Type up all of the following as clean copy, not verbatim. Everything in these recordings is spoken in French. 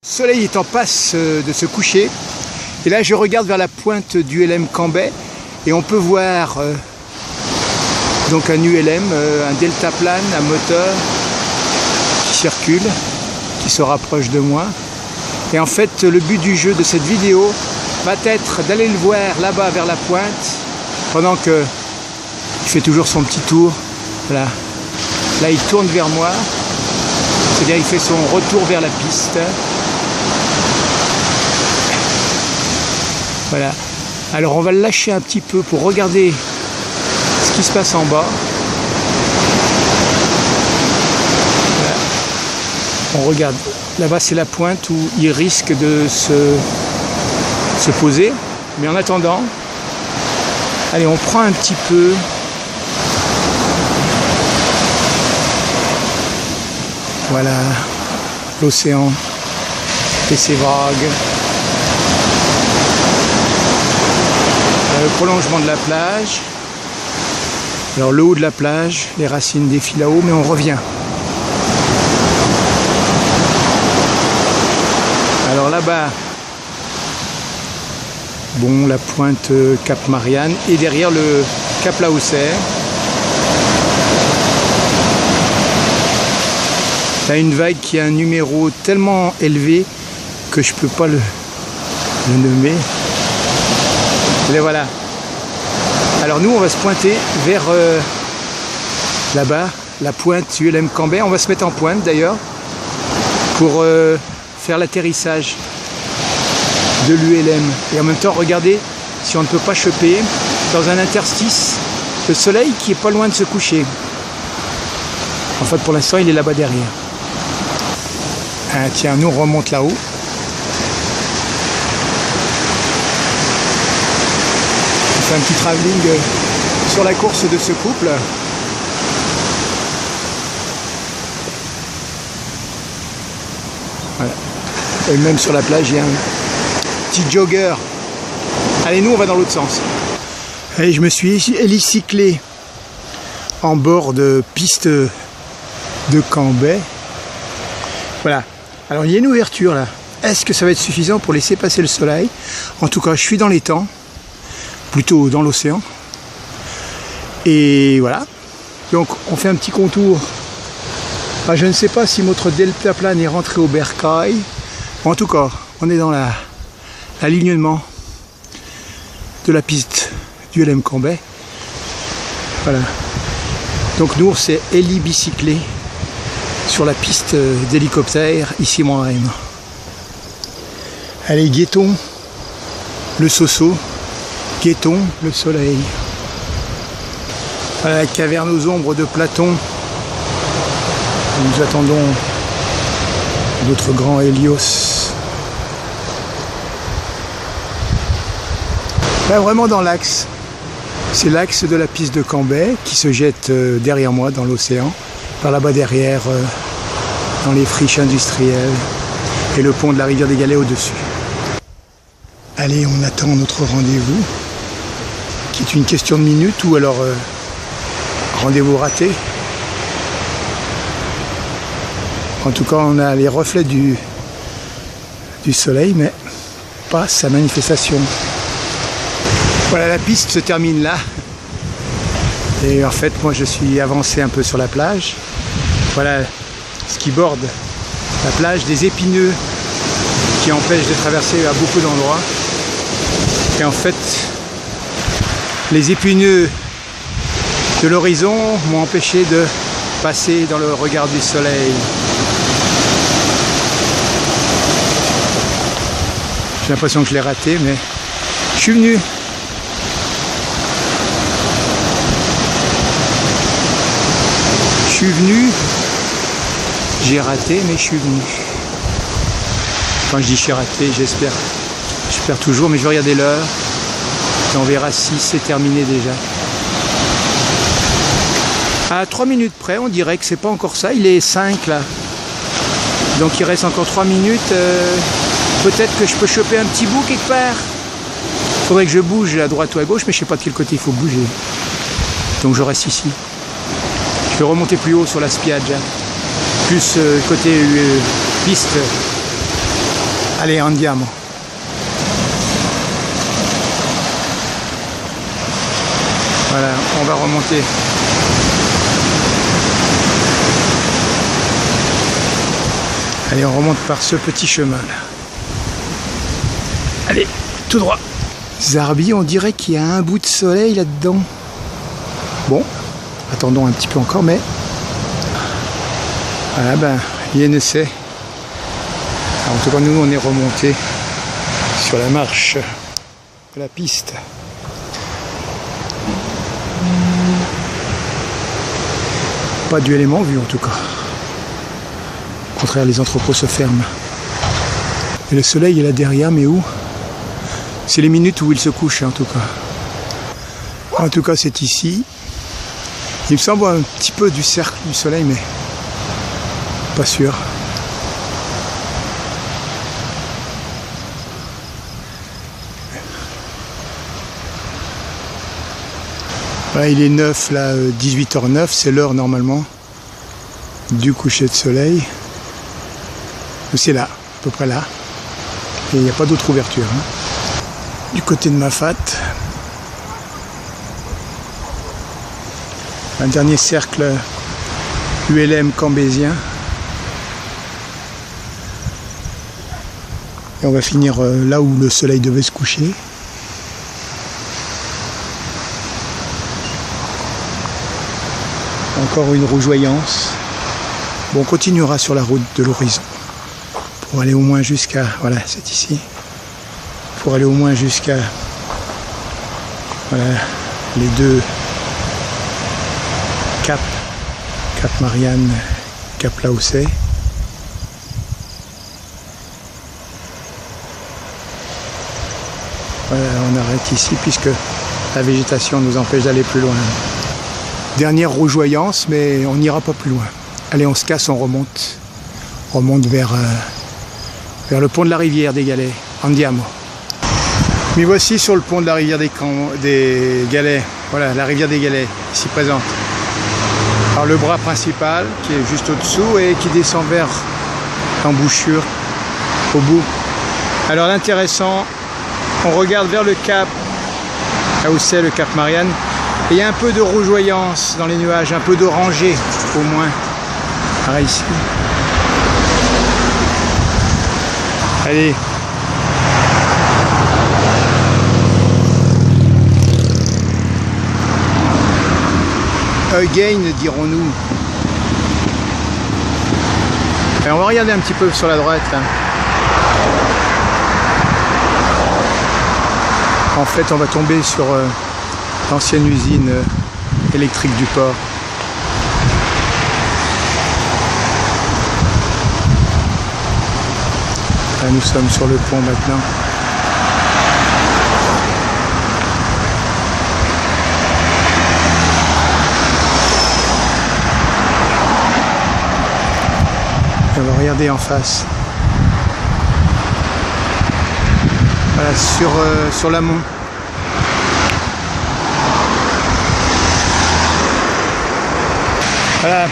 Le soleil est en passe de se coucher et là je regarde vers la pointe du ULM Cambrai et on peut voir donc un ULM, un deltaplane, un moteur qui circule, qui se rapproche de moi. Et en fait le but du jeu de cette vidéo va être d'aller le voir là-bas vers la pointe pendant que il fait toujours son petit tour. Voilà. Là il tourne vers moi, c'est-à-dire il fait son retour vers la piste. Voilà. Alors on va le lâcher un petit peu pour regarder ce qui se passe en bas. Voilà. On regarde. Là-bas c'est la pointe où il risque de se poser. Mais en attendant, allez, on prend un petit peu. Voilà, l'océan et ses vagues. Le prolongement de la plage. Alors le haut de la plage, les racines défilent là-haut, mais on revient. Alors là-bas, bon, la pointe Cap Marianne et derrière le Cap Laousser. T'as une vague qui a un numéro tellement élevé que je peux pas le nommer. Et voilà. Alors nous on va se pointer vers là-bas, la pointe ULM Cambrai. On va se mettre en pointe d'ailleurs pour faire l'atterrissage de l'ULM. Et en même temps regarder si on ne peut pas choper dans un interstice le soleil qui est pas loin de se coucher. En fait pour l'instant il est là-bas derrière. Ah, tiens, nous on remonte là-haut. On fait un petit travelling sur la course de ce couple. Voilà. Et même sur la plage, il y a un petit jogger. Allez, nous on va dans l'autre sens. Allez, je me suis hélicyclé en bord de piste de Cambrai. Voilà. Alors il y a une ouverture là. Est-ce que ça va être suffisant pour laisser passer le soleil? En tout cas, je suis dans les temps, plutôt dans l'océan. Et voilà. Donc on fait un petit contour. Ah, je ne sais pas si notre deltaplane est rentré au bercail. En tout cas, on est dans l'alignement de la piste du ULM Cambrai. Voilà. Donc nous, on s'est hélibicyclé sur la piste d'hélicoptère ici moi-même. Allez, guettons le Soso, guettons le soleil. Voilà la caverne aux ombres de Platon. Nous attendons notre grand Hélios. Là, vraiment dans l'axe. C'est l'axe de la piste de Cambrai qui se jette derrière moi dans l'océan. Par là-bas derrière, dans les friches industrielles et le pont de la rivière des Galets au-dessus. Allez, on attend notre rendez-vous, qui est une question de minutes ou alors rendez-vous raté. En tout cas, on a les reflets du soleil, mais pas sa manifestation. Voilà, la piste se termine là. Et en fait, moi, je suis avancé un peu sur la plage. Voilà ce qui borde la plage, des épineux qui empêchent de traverser à beaucoup d'endroits. Et en fait, les épineux de l'horizon m'ont empêché de passer dans le regard du soleil. J'ai l'impression que je l'ai raté, mais je suis venu. Je suis venu, j'ai raté, mais je suis venu. Quand je dis je suis raté, j'espère toujours, mais je vais regarder l'heure et on verra si c'est terminé déjà. À 3 minutes près, on dirait que c'est pas encore ça, il est 5 là. Donc il reste encore 3 minutes. Peut-être que je peux choper un petit bout quelque part. Il faudrait que je bouge à droite ou à gauche, mais je sais pas de quel côté il faut bouger. Donc je reste ici. Je vais remonter plus haut sur la spiaggia, plus côté piste Allez, andiamo. Voilà, on va remonter. Allez, on remonte par ce petit chemin là. Allez, tout droit. Zarbi, on dirait qu'il y a un bout de soleil là-dedans. Bon, attendons un petit peu encore, mais... Voilà, ben, rien ne sait. En tout cas, nous, on est remonté sur la marche de la piste. Pas d'élément vu, en tout cas. Au contraire, les entrepôts se ferment. Et le soleil est là derrière, mais où? C'est les minutes où il se couche, en tout cas. En tout cas, c'est ici. Il me semble un petit peu du cercle du soleil, mais pas sûr. Voilà, il est 9, là, 18h09, c'est l'heure normalement du coucher de soleil. C'est là, à peu près là. Et il n'y a pas d'autre ouverture. Hein. Du côté de Mafat, un dernier cercle ULM cambésien. Et on va finir là où le soleil devait se coucher. Encore une rougeoyance. Bon, on continuera sur la route de l'horizon pour aller au moins jusqu'à... Voilà, c'est ici. Pour aller au moins jusqu'à... Voilà, les deux caps. Cap Marianne, Cap Lausset. Voilà, on arrête ici puisque la végétation nous empêche d'aller plus loin. Dernière rougeoyance, mais on n'ira pas plus loin. Allez, on se casse, on remonte. On remonte vers le pont de la rivière des Galets, Andiamo. Mais voici sur le pont de la rivière des Galets. Voilà, la rivière des Galets, ici présente. Alors le bras principal, qui est juste au-dessous et qui descend vers l'embouchure, au bout. Alors l'intéressant, on regarde vers le cap, là où c'est le Cap Marianne. Et il y a un peu de rougeoyance dans les nuages, un peu d'orangé au moins. Pareil ici. Allez. Again, dirons-nous. Et on va regarder un petit peu sur la droite. Là. En fait, on va tomber sur... l'ancienne usine électrique du port. Là, nous sommes sur le pont maintenant. Et on va regarder en face. Voilà, sur l'amont. Voilà,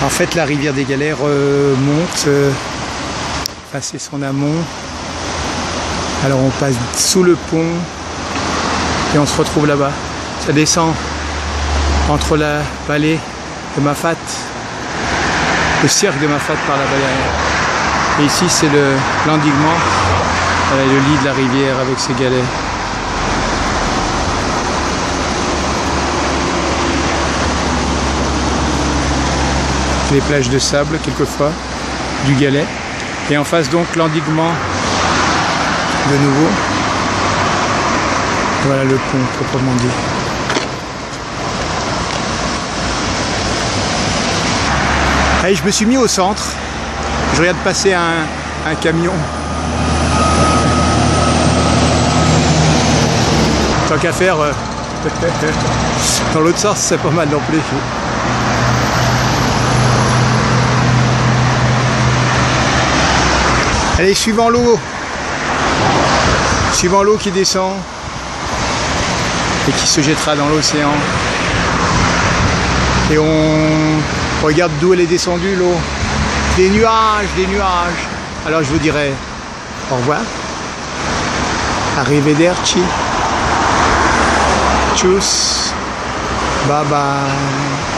en fait la rivière des Galets remonte, passer son amont. Alors on passe sous le pont et on se retrouve là-bas. Ça descend entre la vallée de Mafat, le cercle de Mafat par là-bas derrière. Et ici c'est l'endiguement, voilà, le lit de la rivière avec ses galets. Les plages de sable quelquefois, du Galet, et en face donc l'endiguement de nouveau. Voilà le pont proprement dit. Allez, je me suis mis au centre, je regarde passer un camion. Tant qu'à faire, dans l'autre sens c'est pas mal non plus. Allez, suivant l'eau qui descend et qui se jettera dans l'océan. Et on regarde d'où elle est descendue l'eau. Des nuages. Alors je vous dirai Au revoir. Arrivederci. Tchuss. Bye bye.